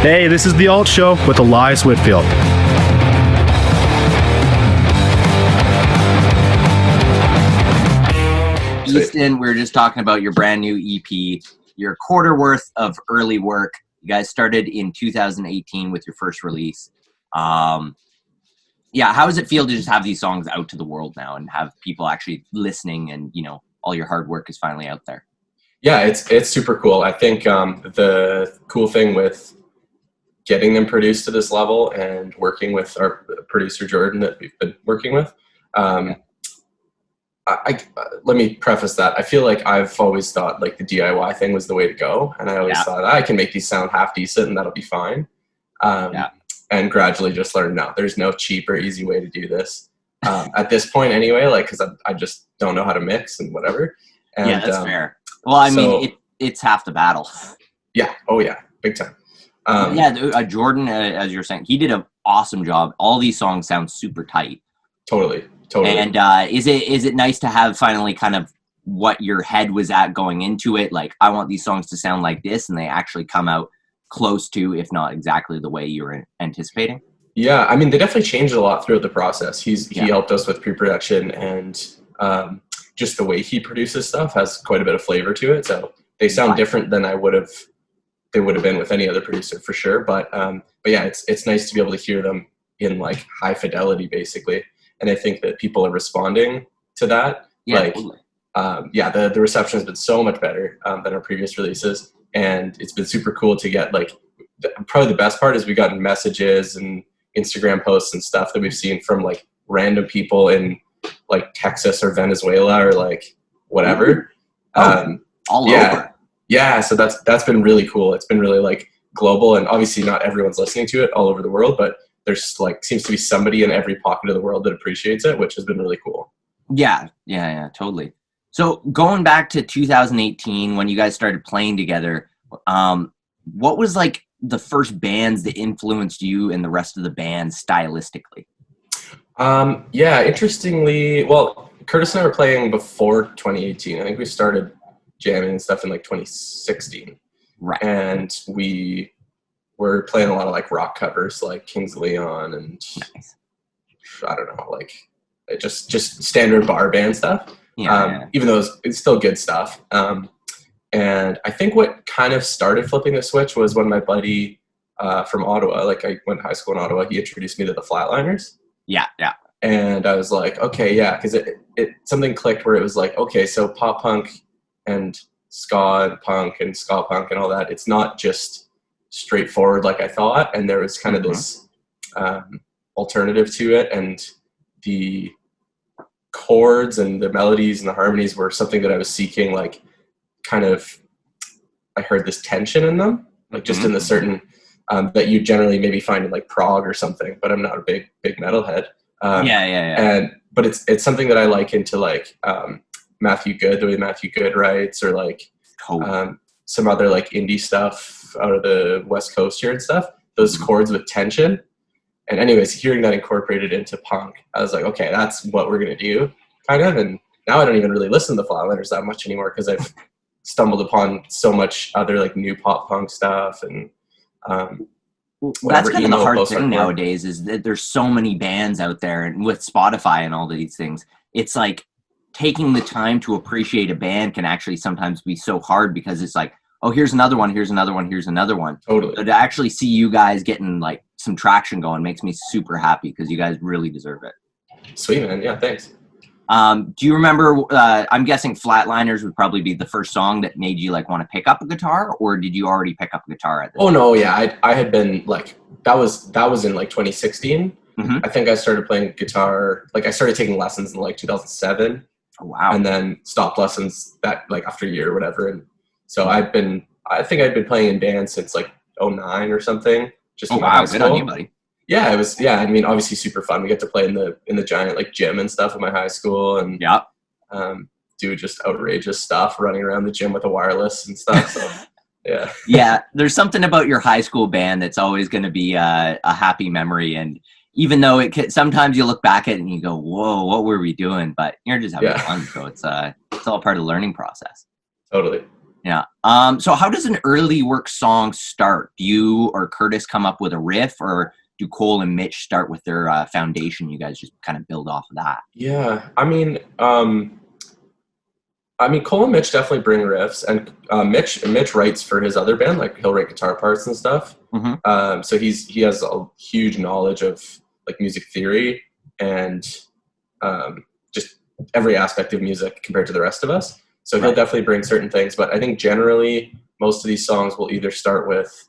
Hey, this is The Alt Show with Elias Whitfield. Easton, we were just talking about your brand new EP, your quarter worth of early work. You guys started in 2018 with your first release. How does it feel to just have these songs out to the world now and have people actually listening and, all your hard work is finally out there? Yeah, it's super cool. I think the cool thing with getting them produced to this level and working with our producer Jordan that we've been working with, let me preface that. I feel like I've always thought like the DIY thing was the way to go, and I always thought I can make these sound half decent and that'll be fine. And gradually just learned, no, there's no cheap or easy way to do this at this point anyway. Like, because I just don't know how to mix and whatever. And, yeah, that's fair. Well, I mean, it's half the battle. Yeah. Oh yeah, big time. Jordan, as you're saying, he did an awesome job. All these songs sound super tight. Totally. And is it nice to have finally kind of what your head was at going into it? Like, I want these songs to sound like this, and they actually come out close to, if not exactly the way you were anticipating? Yeah, I mean, they definitely changed a lot throughout the process. He helped us with pre-production, and just the way he produces stuff has quite a bit of flavor to it. So they sound different than they would have been with any other producer for sure. But yeah, it's nice to be able to hear them in like high fidelity, basically. And I think that people are responding to that. Yeah, totally. The reception has been so much better than our previous releases. And it's been super cool to get probably the best part is we gotten messages and Instagram posts and stuff that we've seen from like random people in like Texas or Venezuela or like whatever. All over. Yeah. So that's been really cool. It's been really like global, and obviously not everyone's listening to it all over the world, but there's like seems to be somebody in every pocket of the world that appreciates it, which has been really cool. Yeah, totally. So going back to 2018 when you guys started playing together, what was like the first bands that influenced you and the rest of the band stylistically? Interestingly, well, Curtis and I were playing before 2018. I think we started jamming and stuff in like 2016. Right. And we were playing a lot of like rock covers like Kings of Leon and I don't know, like just standard bar band stuff. Even though it's still good stuff. And I think what kind of started flipping the switch was when my buddy from Ottawa, like I went to high school in Ottawa, he introduced me to the Flatliners. Yeah. And I was like, okay, yeah, because it something clicked where it was like, okay, so pop punk and ska and punk and ska punk and all that, it's not just straightforward like I thought. And there was kind of this alternative to it, and the chords and the melodies and the harmonies were something that I was seeking. Like, kind of, I heard this tension in them, like just in the certain that you generally maybe find in like prog or something. But I'm not a big metalhead. But it's something that I like into like Matthew Good, the way Matthew Good writes, or like some other like indie stuff out of the West Coast here and stuff. Those chords with tension. And anyways, hearing that incorporated into punk, I was like, okay, that's what we're going to do, kind of. And now I don't even really listen to the Flatliners that much anymore because I've stumbled upon so much other like new pop punk stuff. And that's kind of the hard thing nowadays, is that there's so many bands out there, and with Spotify and all these things, it's like taking the time to appreciate a band can actually sometimes be so hard, because it's like, oh, here's another one. Totally. So to actually see you guys getting like some traction going makes me super happy, because you guys really deserve it. Sweet, man. Yeah, thanks. Do you remember, I'm guessing Flatliners would probably be the first song that made you like want to pick up a guitar, or did you already pick up a guitar at this time? No, yeah. I had been like, that was in like 2016. I think I started playing guitar, like I started taking lessons in like 2007. Oh, wow. And then stopped lessons that like after a year or whatever. And so I think I'd been playing in bands since like 2009 or something. Just good on you, buddy. Yeah, it was. Yeah, I mean, obviously super fun. We get to play in the giant like gym and stuff at my high school, and do just outrageous stuff, running around the gym with a wireless and stuff. So yeah. There's something about your high school band that's always going to be a happy memory, and even though sometimes you look back at it and you go, "Whoa, what were we doing?" But you're just having fun, so it's all part of the learning process. Totally. Yeah. So how does an early work song start? Do you or Curtis come up with a riff, or do Cole and Mitch start with their foundation? You guys just kind of build off of that. Yeah, I mean, Cole and Mitch definitely bring riffs, and Mitch writes for his other band. Like he'll write guitar parts and stuff. Mm-hmm. So he has a huge knowledge of like music theory and just every aspect of music compared to the rest of us. So he'll definitely bring certain things. But I think generally most of these songs will either start with.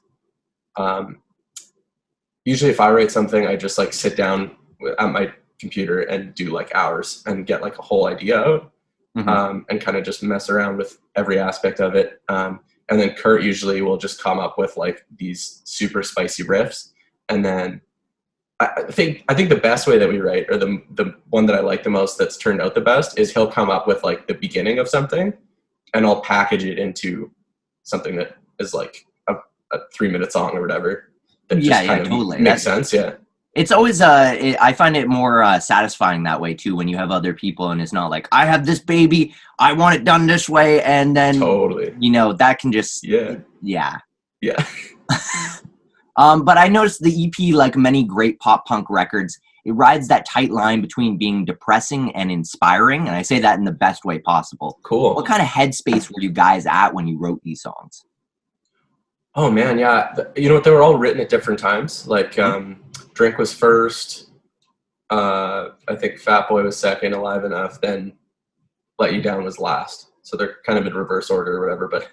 Usually, if I write something, I just like sit down at my computer and do like hours and get like a whole idea out. And kind of just mess around with every aspect of it. And then Kurt usually will just come up with like these super spicy riffs. And then I think the best way that we write, or the one that I like the most that's turned out the best, is he'll come up with like the beginning of something, and I'll package it into something that is like a 3-minute song or whatever. That just kind of totally makes sense. Yeah. It's always I find it more satisfying that way too, when you have other people and it's not like, I have this baby, I want it done this way, and then Totally. That can just yeah. But I noticed the EP, like many great pop punk records, it rides that tight line between being depressing and inspiring, and I say that in the best way possible. Cool. What kind of headspace were you guys at when you wrote these songs? Oh man, yeah. You know what? They were all written at different times. Like Drink was first. I think Fat Boy was second, Alive Enough. Then Let You Down was last. So they're kind of in reverse order or whatever. But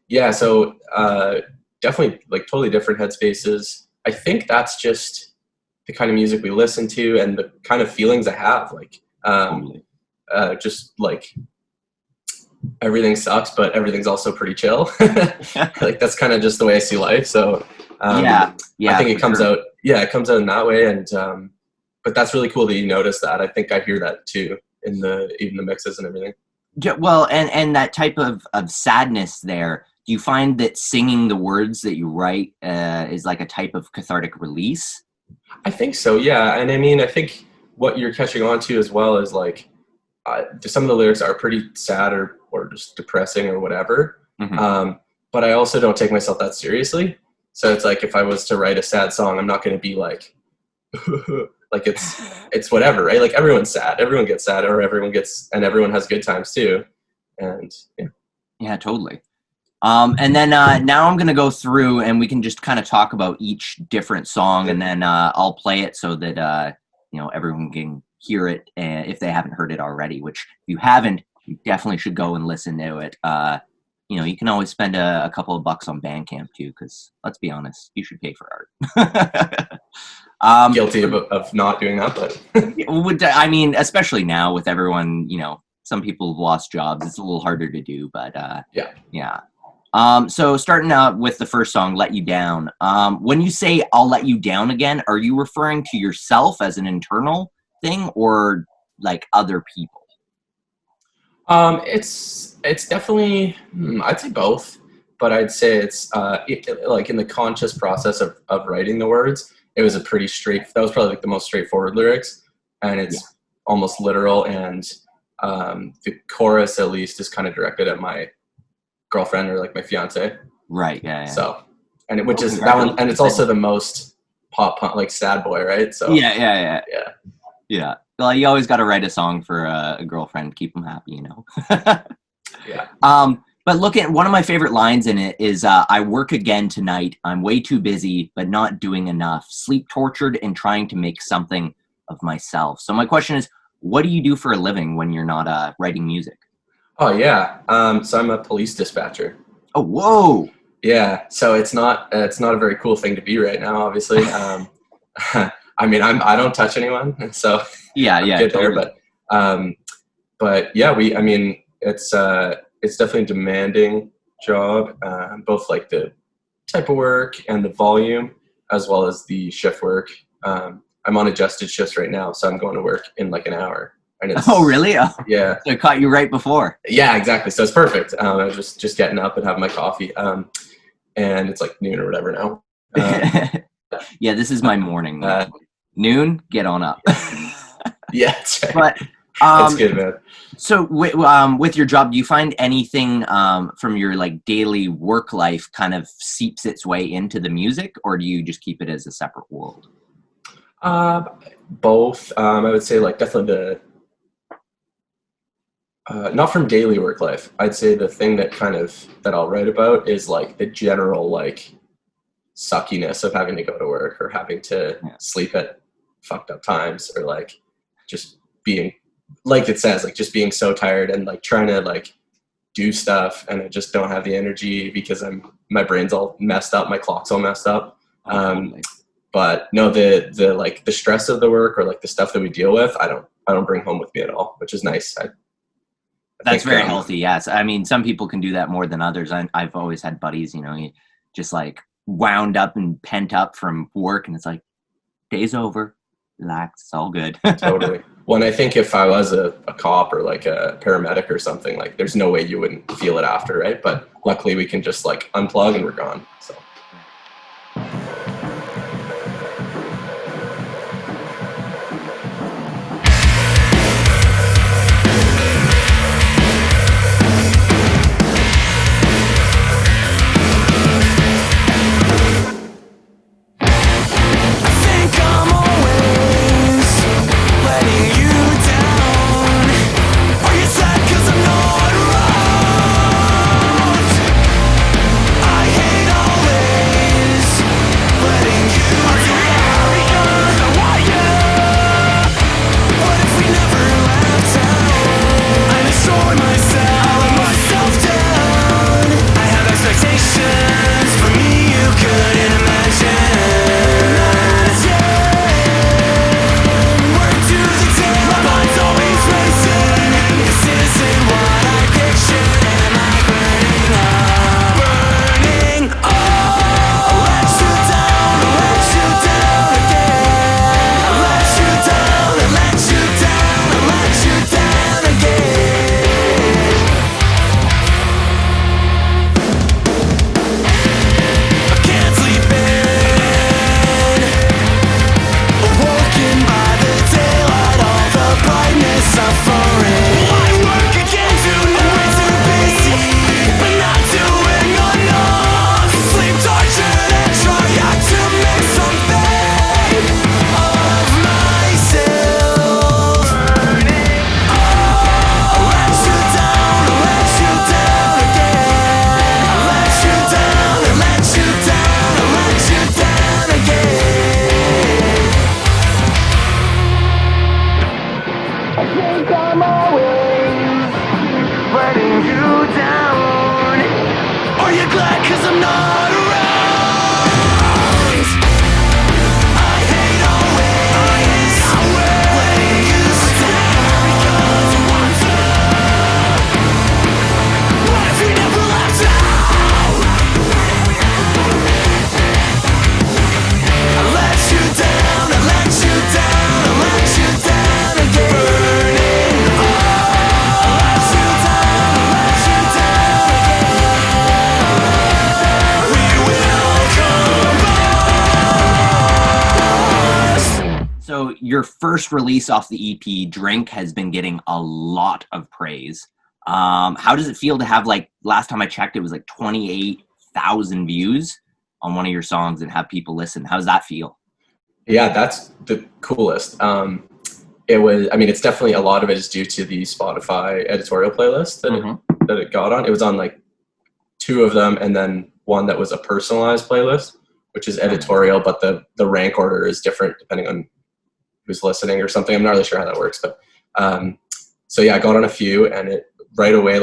yeah, so definitely like totally different headspaces. I think that's just the kind of music we listen to and the kind of feelings I have. Like just like everything sucks, but everything's also pretty chill. Like that's kind of just the way I see life. So I think it comes out. Yeah, it comes out in that way. And but that's really cool that you notice that. I think I hear that too in even the mixes and everything. Well, and that type of sadness there. Do you find that singing the words that you write is like a type of cathartic release? I think so. Yeah, and I mean, I think what you're catching on to as well is like some of the lyrics are pretty sad or just depressing or whatever. But I also don't take myself that seriously. So it's like if I was to write a sad song, I'm not going to be like, like it's whatever, right? Like everyone's sad, everyone gets sad, or everyone has good times too. And yeah, totally. And then now I'm going to go through and we can just kind of talk about each different song, and then I'll play it so that everyone can hear it if they haven't heard it already, which if you haven't, you definitely should go and listen to it. You can always spend a couple of bucks on Bandcamp too, because let's be honest, you should pay for art. Guilty of not doing that, but I mean, especially now with everyone, some people have lost jobs. It's a little harder to do, but yeah. So starting out with the first song, Let You Down. When you say I'll let you down again, are you referring to yourself as an internal thing or like other people? It's definitely, I'd say both, but I'd say it's like in the conscious process of writing the words, it was that was probably like the most straightforward lyrics, and it's almost literal, and the chorus at least is kind of directed at my girlfriend or like my fiance. Right. Yeah. So, and which is that one, and it's also the most pop punk, like sad boy, right? So yeah. Well, you always got to write a song for a girlfriend, keep them happy, Yeah. But look at one of my favorite lines in it is, I work again tonight. I'm way too busy, but not doing enough. Sleep tortured and trying to make something of myself. So my question is, what do you do for a living when you're not writing music? Oh yeah. So I'm a police dispatcher. Oh, whoa. Yeah. So it's not a very cool thing to be right now, obviously. I mean, I don't touch anyone, so yeah, good totally. there. But yeah, it's definitely a demanding job, both like the type of work and the volume, as well as the shift work. I'm on adjusted shifts right now, so I'm going to work in like an hour. And oh, really? Oh. Yeah. So I caught you right before. Yeah, exactly. So it's perfect. I was just getting up and having my coffee, and it's like noon or whatever now. Yeah, this is my morning. Noon, get on up. Yeah, that's right. But That's good, man. So with your job, do you find anything from your like daily work life kind of seeps its way into the music, or do you just keep it as a separate world? Both. I would say like definitely not from daily work life. I'd say the thing that I'll write about is like the general like suckiness of having to go to work or having to sleep at fucked up times, or like just being, like it says, like just being so tired and like trying to like do stuff and I just don't have the energy because my brain's all messed up, my clock's all messed up. But no, the like the stress of the work or like the stuff that we deal with, I don't bring home with me at all, which is nice. That's very healthy. Yes. I mean, some people can do that more than others. I've always had buddies, you just like wound up and pent up from work, and it's like, day's over, relax, it's all good. Totally. Well, and I think if I was a cop or like a paramedic or something, like there's no way you wouldn't feel it after, right? But luckily we can just like unplug and we're gone. So. Your first release off the EP, Drink, has been getting a lot of praise. How does it feel to have, like, last time I checked, it was like 28,000 views on one of your songs and have people listen? How does that feel? Yeah, that's the coolest. It's definitely, a lot of it is due to the Spotify editorial playlist that it got on. It was on like 2 of them, and then one that was a personalized playlist, which is editorial, but the rank order is different depending on who's listening or something. I'm not really sure how that works, but so yeah, I got on a few, and it right away,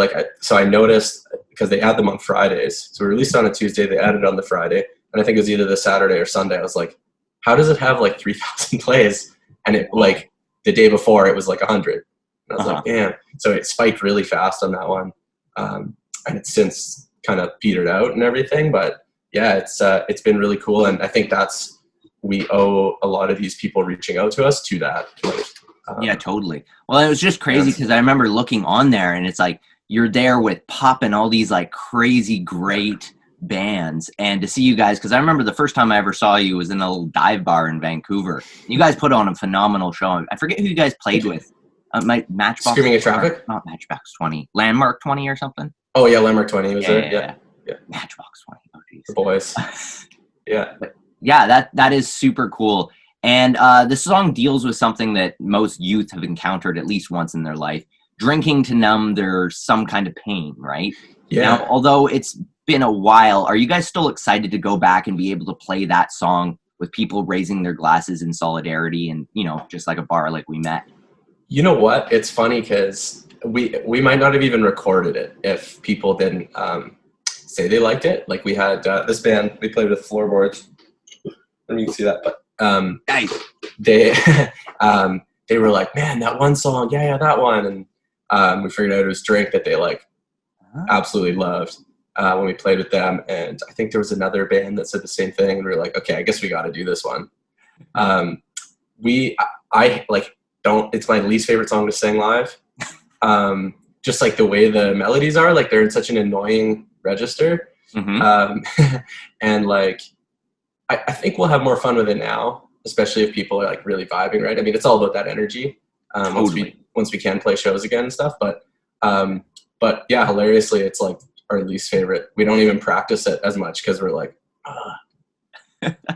I noticed, because they add them on Fridays. So we released on a Tuesday, they added on the Friday, and I think it was either the Saturday or Sunday. I was like, how does it have like 3,000 plays? And it, like, the day before it was like 100. And I was like, damn. So it spiked really fast on that one. And it's since kind of petered out and everything, but yeah, it's been really cool. And I think we owe a lot of these people reaching out to us to that. Yeah, totally. Well, it was just crazy because I remember looking on there, and it's like you're there with popping all these like crazy great bands, and to see you guys, because I remember the first time I ever saw you was in a little dive bar in Vancouver. You guys put on a phenomenal show. I forget who you guys played with My Matchbox. Screaming at Traffic? Not Matchbox 20. Landmark 20 or something. Oh yeah, Landmark 20 was there. Yeah. Matchbox 20. Oh geez. The boys. Yeah. But yeah, that is super cool. And this song deals with something that most youth have encountered at least once in their life: drinking to numb their some kind of pain, right? Yeah. Now, although it's been a while, are you guys still excited to go back and be able to play that song with people raising their glasses in solidarity and, just like a bar like we met? You know what? It's funny because we might not have even recorded it if people didn't say they liked it. Like we had this band, we played with floorboards. I don't know if you can see that, but they were like, man, that one song, yeah, that one. And we figured out it was Drink that they absolutely loved when we played with them. And I think there was another band that said the same thing. And we were like, okay, I guess we got to do this one. It's my least favorite song to sing live. Just like the way the melodies are, like they're in such an annoying register. Mm-hmm. And I think we'll have more fun with it now, especially if people are really vibing, right? I mean, it's all about that energy. Totally. Once we can play shows again and stuff, but yeah, hilariously, it's our least favorite. We don't even practice it as much because we're like,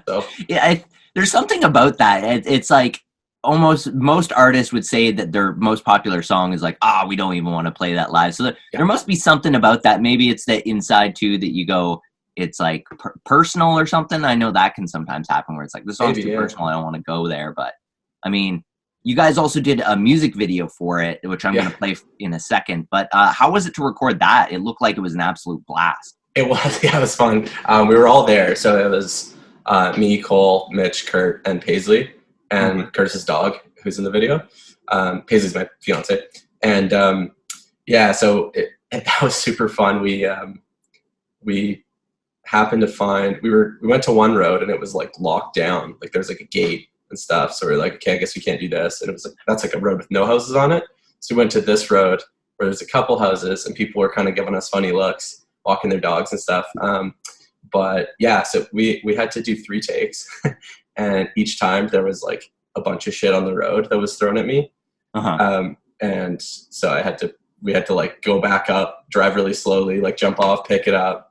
so yeah, there's something about that. It's like almost most artists would say that their most popular song is we don't even want to play that live. So there must be something about that. Maybe it's the inside too that you go, it's personal or something. I know that can sometimes happen where it's the song's too personal. I don't want to go there. But I mean, you guys also did a music video for it, which I'm going to play in a second. But how was it to record that? It looked like it was an absolute blast. It was. Yeah, it was fun. We were all there. So it was me, Cole, Mitch, Kurt, and Paisley, and Curtis's dog, who's in the video. Paisley's my fiance. And so that was super fun. We happened to find, we went to one road and it was locked down. There's a gate and stuff. So we're like, okay, I guess we can't do this. And it was that's a road with no houses on it. So we went to this road where there's a couple houses and people were kind of giving us funny looks, walking their dogs and stuff. But yeah, so we had to do 3 takes and each time there was a bunch of shit on the road that was thrown at me. And so we had to go back up, drive really slowly, jump off, pick it up.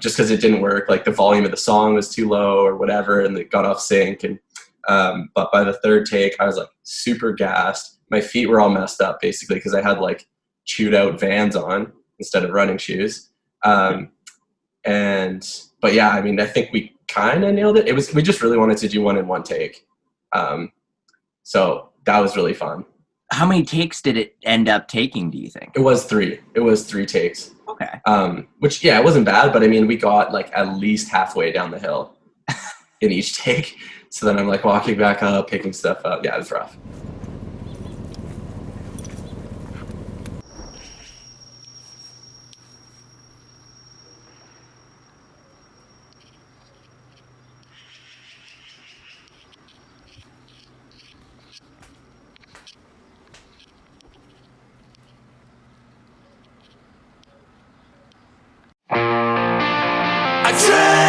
Just because it didn't work, the volume of the song was too low or whatever, and it got off sync. And but by the 3rd take, I was super gassed. My feet were all messed up basically because I had chewed out Vans on instead of running shoes. But yeah, I mean, I think we kind of nailed it. We just really wanted to do one in one take. So that was really fun. How many takes did it end up taking, do you think? It was 3. It was 3 takes. Okay. Which, yeah, it wasn't bad, but I mean, we got at least halfway down the hill in each take. So then I'm walking back up, picking stuff up. Yeah, it was rough.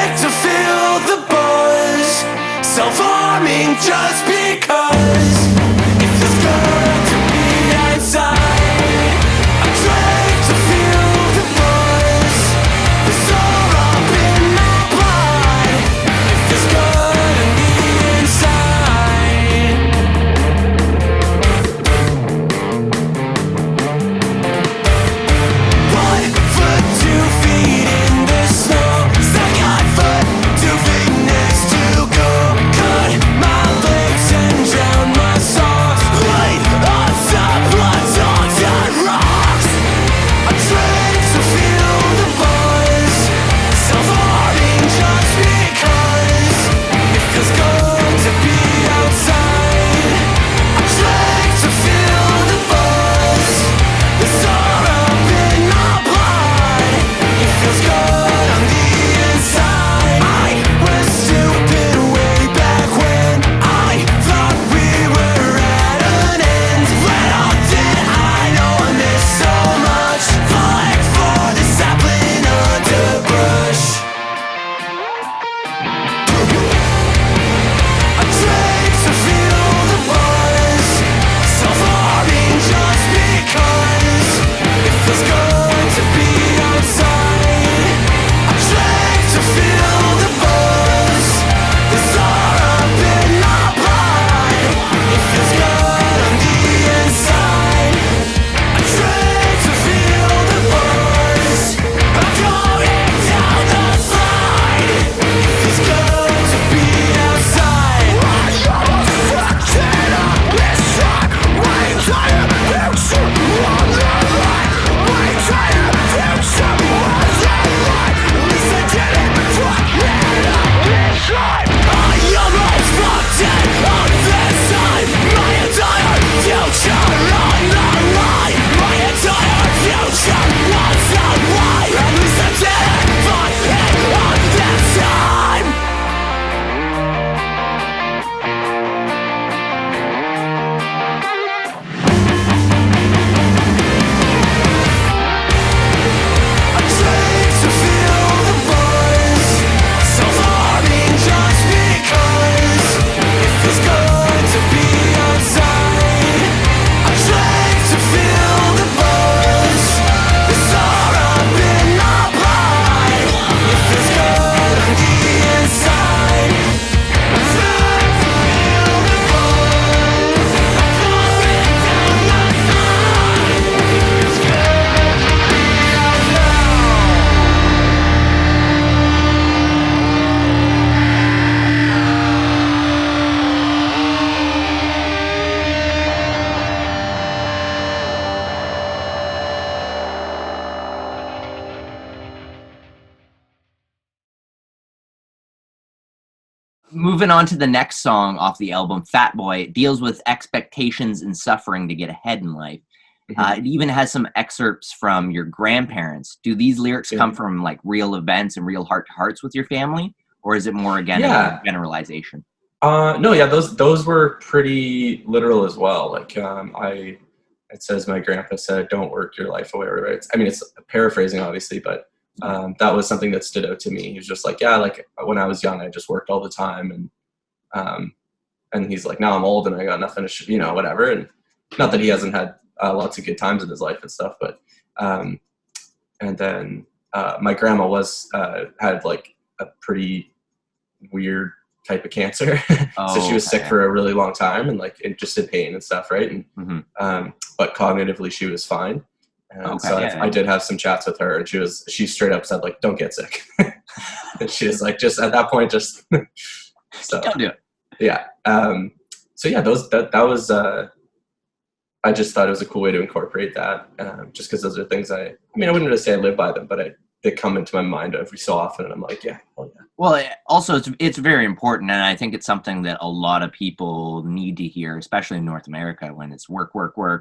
To feel the buzz, self-harming just because it feels good to be inside. I drink to feel the buzz, the soul up in my blood. It feels good to be inside. 1 foot, 2 feet in the snow. Foot, 2 feet next to go. Cut my legs and drag. moving on to the next song off the album, Fat Boy, it deals with expectations and suffering to get ahead in life. It even has some excerpts from your grandparents. Do these lyrics come from like real events and real heart-to-hearts with your family? Or is it more, again, a generalization? No, yeah, those were pretty literal as well. Like, it says my grandpa said, "Don't work your life away." Right? It's paraphrasing, obviously, but that was something that stood out to me. He was just like, yeah, like when I was young, I just worked all the time, and he's like, now I'm old and I got nothing to, whatever. And not that he hasn't had lots of good times in his life and stuff, but and then my grandma had like a pretty weird type of cancer. So she was sick for a really long time and like just in pain and stuff, right? And but cognitively she was fine. And I did have some chats with her, and she straight up said like, don't get sick. And she was like, just at that point, just so don't do it. Yeah. So yeah, that was I just thought it was a cool way to incorporate that, just because those are things I wouldn't really say I live by them, but they come into my mind every so often, and I'm like, yeah, hell yeah. Well, also it's very important, and I think it's something that a lot of people need to hear, especially in North America, when it's work,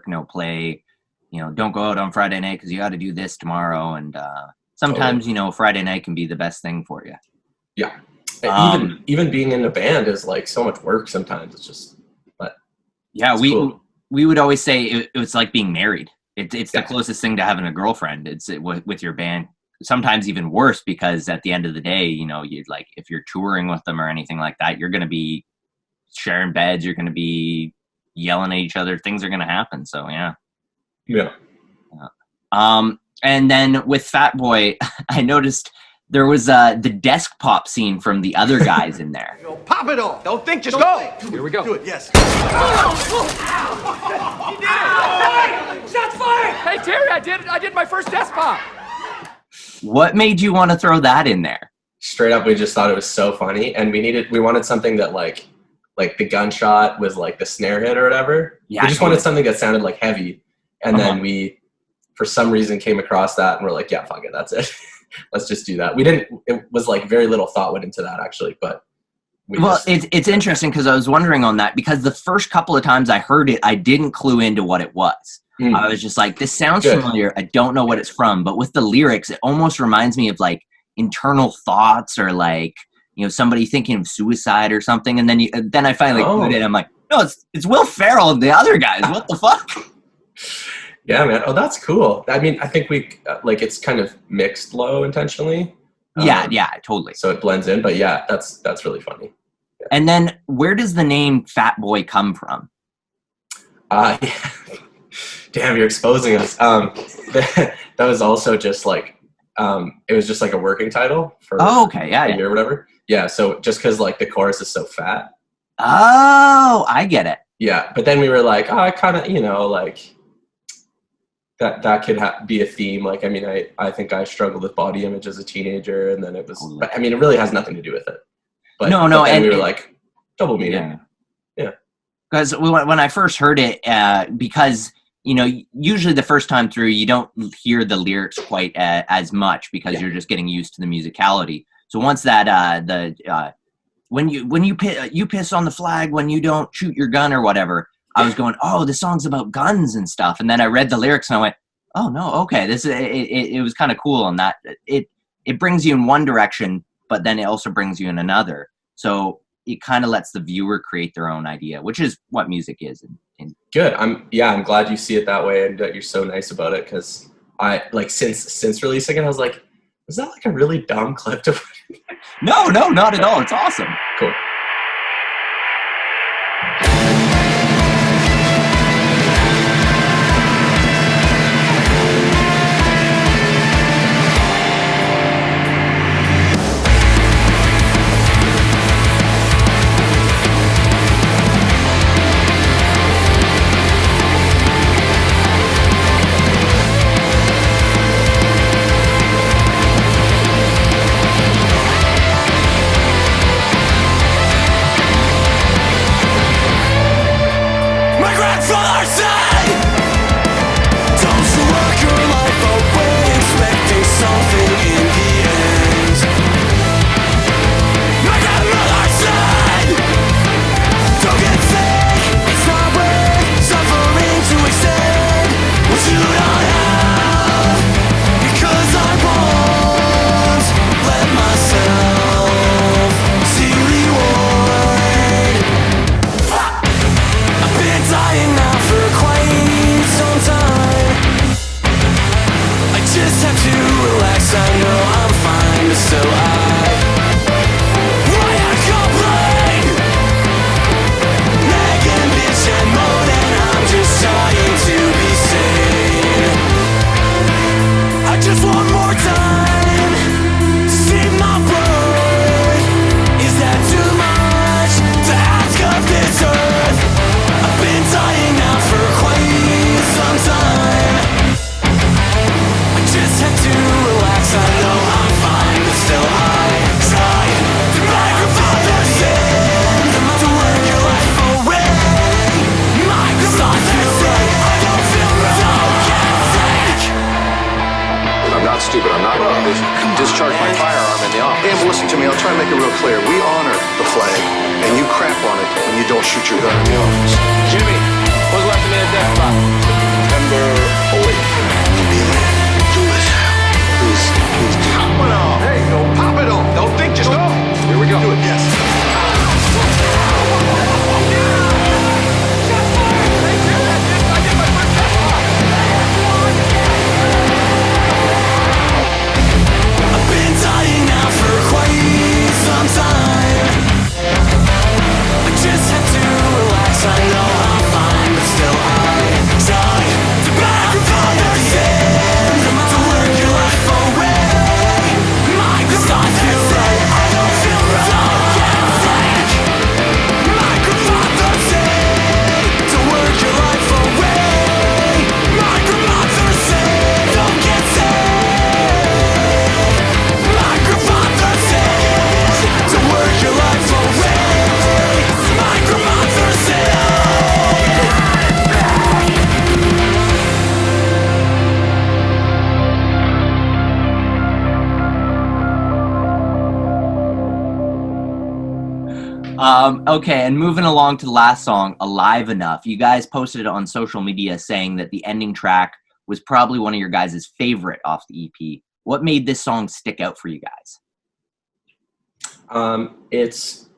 no play. Don't go out on Friday night because you got to do this tomorrow, and sometimes Friday night can be the best thing for you. Yeah, even being in a band is like so much work sometimes. It's just, but yeah, we would always say it was like being married. It's the closest thing to having a girlfriend. It's with your band. Sometimes even worse, because at the end of the day, you'd like, if you're touring with them or anything like that, you're going to be sharing beds. You're going to be yelling at each other. Things are going to happen. So yeah. Yeah. And then with Fat Boy, I noticed there was the desk pop scene from the other guys in there. Pop it off. Don't think, just go. Here we go. Do it, yes. You did it. Shots fired. Hey, Terry, I did my first desk pop. What made you want to throw that in there? Straight up, we just thought it was so funny, and we wanted something that like the gunshot was like the snare hit or whatever. Yeah, we just wanted something that sounded like heavy, and then we, for some reason, came across that, and we're like, yeah, fuck it, that's it. Let's just do that. It was like very little thought went into that actually, but. It's interesting because I was wondering on that, because the first couple of times I heard it, I didn't clue into what it was. I was just like, this sounds familiar. I don't know what it's from, but with the lyrics, it almost reminds me of like internal thoughts or like, somebody thinking of suicide or something. And then I finally clued in. I'm like, no, it's Will Ferrell and the other guys. What the fuck? Yeah, man. Oh, that's cool. I think we it's kind of mixed low intentionally. Yeah, totally. So it blends in, but yeah, that's really funny. Yeah. And then where does the name Fat Boy come from? Yeah. Damn, you're exposing us. That was also just like, it was just like a working title for a year or whatever. Yeah, so just because like the chorus is so fat. Oh, I get it. Yeah, but then we were like, I kind of, like that could be a theme. Like, I think I struggled with body image as a teenager, and then it was, but it really has nothing to do with it. But no, and we were like, double meaning. Yeah. Because when I first heard it, because usually the first time through, you don't hear the lyrics quite as much because you're just getting used to the musicality. So once that when you piss on the flag when you don't shoot your gun or whatever, I was going, oh, the song's about guns and stuff. And then I read the lyrics and I went, oh no, okay, this is it was kind of cool on that. It brings you in one direction, but then it also brings you in another. So it kind of lets the viewer create their own idea, which is what music is. Good. I'm glad you see it that way and that you're so nice about it, because I since releasing it, I was like, was that like a really dumb clip to put? No, not at all. It's awesome. Cool. clear. We honor the flag, and you crap on it when you don't shoot your gun in the office. Jimmy, what's left of me at death spot? September 8th. Be there. Do this. Please do. Pop it off. There you go. Pop it off. Don't think, just go. Here we go. Do it, yes. I've been dying now for quite some time. I just have to relax. I know I'm fine, but still I try to back from the end to work your life away. My God, I feel right. I don't feel right. Don't get frank. My grandfather said to work your life away. My grandmother said don't get sick. My grandfather said to work your life away. My grandmother said. Okay, and moving along to the last song, Alive Enough. You guys posted it on social media saying that the ending track was probably one of your guys' favorite off the EP. What made this song stick out for you guys? It's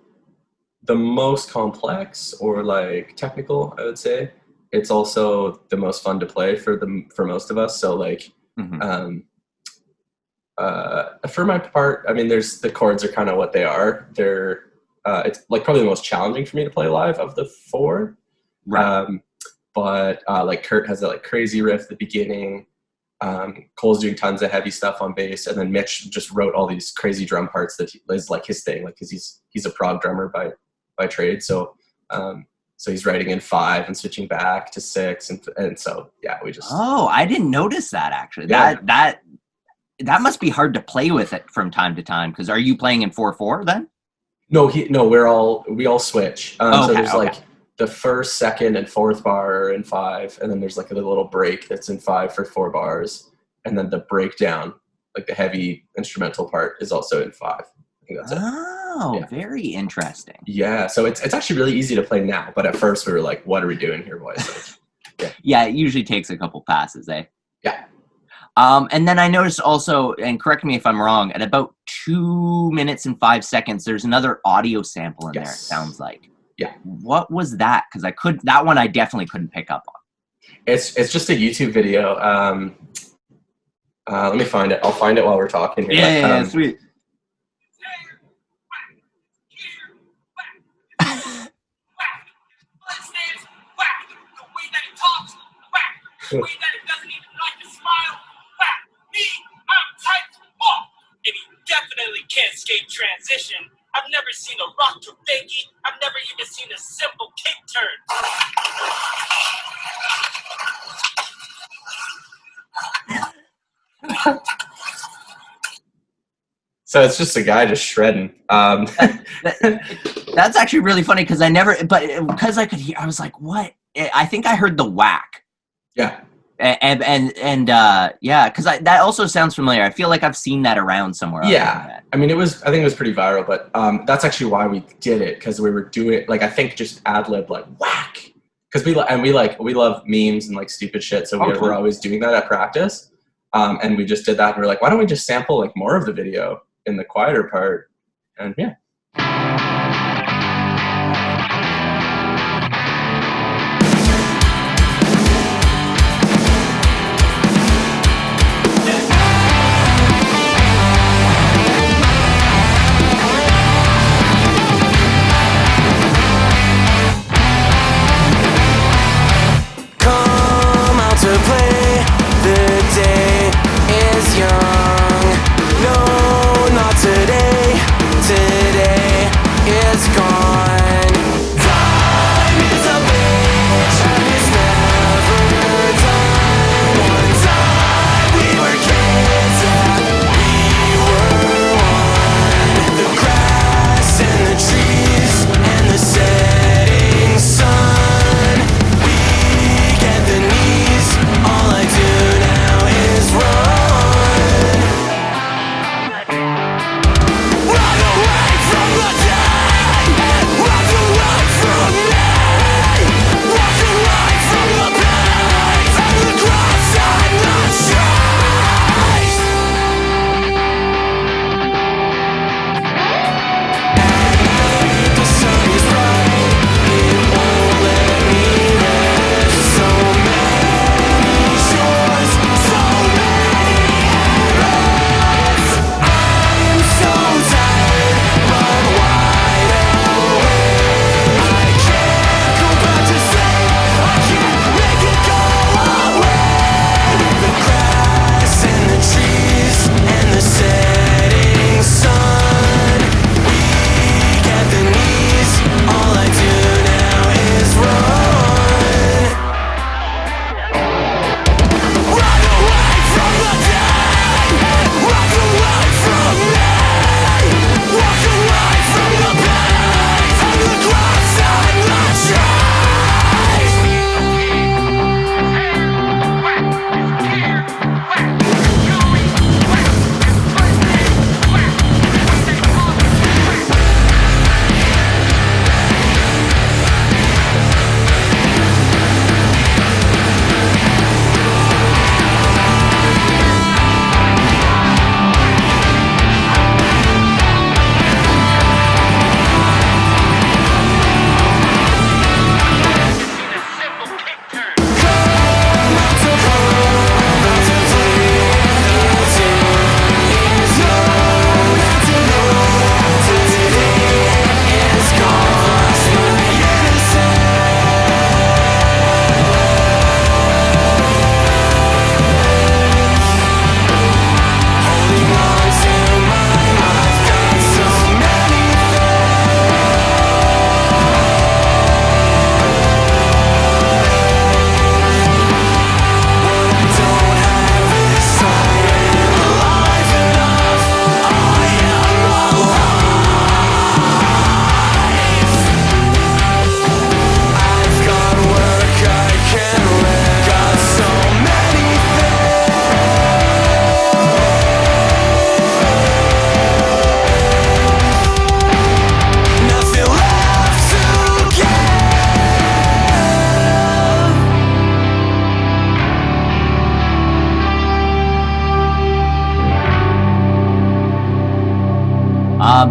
the most complex or like technical, I would say. It's also the most fun to play for most of us. So like, for my part, I mean, the chords are kind of what they are. It's like probably the most challenging for me to play live of the four. Right. But like Kurt has that like crazy riff at the beginning. Cole's doing tons of heavy stuff on bass, and then Mitch just wrote all these crazy drum parts that is like his thing, like because he's a prog drummer by trade. So so he's writing in 5 and switching back to 6, and so yeah, we just. Oh, I didn't notice that actually. Yeah. That must be hard to play with it from time to time. Because are you playing in 4/4 then? No, we all switch. So there's like the first, second, and fourth bar are in 5, and then there's like a little break that's in 5 for 4 bars, and then the breakdown, like the heavy instrumental part, is also in 5. I think that's it. Oh, Yeah. Very interesting. Yeah, so it's actually really easy to play now, but at first we were like, "What are we doing here, boys?" Like, Yeah, it usually takes a couple passes, eh? yeah. And then I noticed also, and correct me if I'm wrong, at about 2 minutes and 5 seconds, there's another audio sample in there. It Yes. sounds like. Yeah. What was that? Because that one I definitely couldn't pick up on. It's just a YouTube video. Let me find it. I'll find it while we're talking here. Yeah, sweet. The way that it doesn't even like to smile. Whack. Me, I'm tight. Oh. And he definitely can't skate transition. I've never seen a rock to fakie. I've never even seen a simple kick turn. So it's just a guy just shredding. That's actually really funny because because I could hear, I was like, what? I think I heard the whack. Yeah. And yeah, because that also sounds familiar. I feel like I've seen that around somewhere. Yeah, I mean, I think it was pretty viral, but that's actually why we did it, because we were doing like, I think just ad lib like whack, because we love memes and like stupid shit, so we're always doing that at practice, and we just did that, and we're like, why don't we just sample like more of the video in the quieter part, and yeah. To play, the day is young. No, not today. Today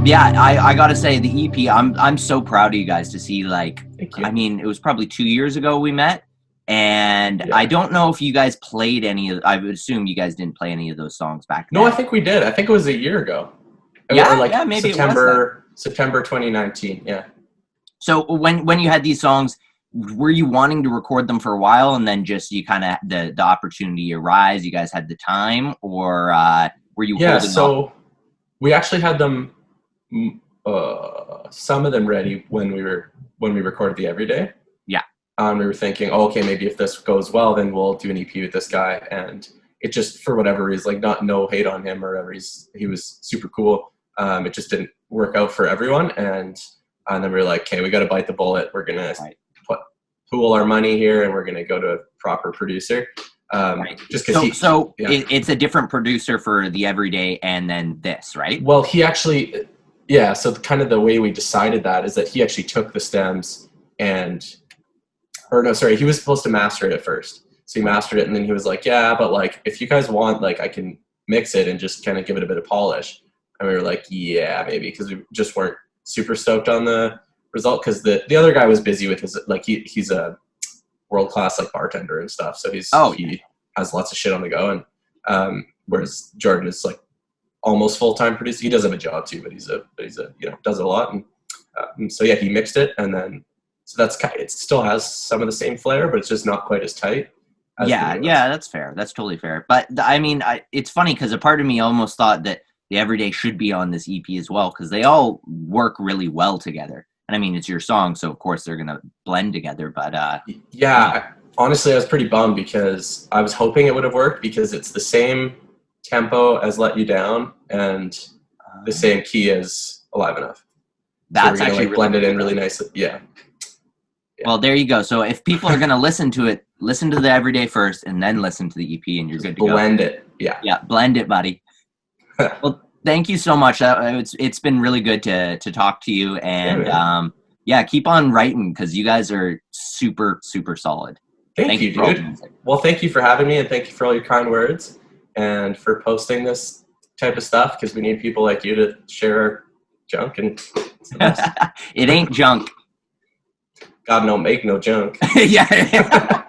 Yeah, I gotta say the EP. I'm so proud of you guys to see. Like, Thank you. I mean, it was probably 2 years ago we met, and Yeah. I don't know if you guys played any of. I would assume you guys didn't play any of those songs back then. No, I think we did. I think it was a year ago. Yeah, Or like yeah, maybe September 2019. Yeah. So when you had these songs, were you wanting to record them for a while, and then just you kind of the opportunity arise? You guys had the time, or were you? Yeah. holding So off? we actually had them, some of them ready when we recorded the Everyday. Yeah. We were thinking, oh, okay, maybe if this goes well, then we'll do an EP with this guy. And it just, for whatever reason, like no hate on him or whatever, he was super cool. It just didn't work out for everyone. And then we were like, okay, we got to bite the bullet. We're going to pool our money here, and we're going to go to a proper producer. Just because it's a different producer for the Everyday and then this, right? Well, he actually, yeah. So kind of the way we decided that is that he actually took the stems he was supposed to master it at first. So he mastered it, and then he was like, yeah, but like if you guys want, like I can mix it and just kind of give it a bit of polish. And we were like, yeah, maybe, because we just weren't super stoked on the result, because the other guy was busy with his, like he's a world-class like bartender and stuff, so he has lots of shit on the go, and whereas Jordan is like almost full-time producer. He does have a job too, but he's a does it a lot, and so yeah, he mixed it, and then so it still has some of the same flair, but it's just not quite as tight. Yeah, that's fair. That's totally fair. But I mean, it's funny because a part of me almost thought that the Everyday should be on this EP as well, because they all work really well together. And I mean, it's your song, so of course they're gonna blend together. But yeah, honestly, I was pretty bummed because I was hoping it would have worked, because it's the same tempo as Let You Down and the same key as Alive Enough. That's so we're gonna, actually like, blend it in really nicely. Yeah. Well, there you go. So if people are gonna listen to it, listen to the Everyday first, and then listen to the EP, and you're good to go. Blend it. Yeah. Yeah, blend it, buddy. Well, thank you so much. It's been really good to talk to you, and keep on writing, because you guys are super, super solid. Thank you, dude. Well, thank you for having me, and thank you for all your kind words, and for posting this type of stuff, because we need people like you to share our junk. And it ain't junk. God, no, make no junk. Yeah.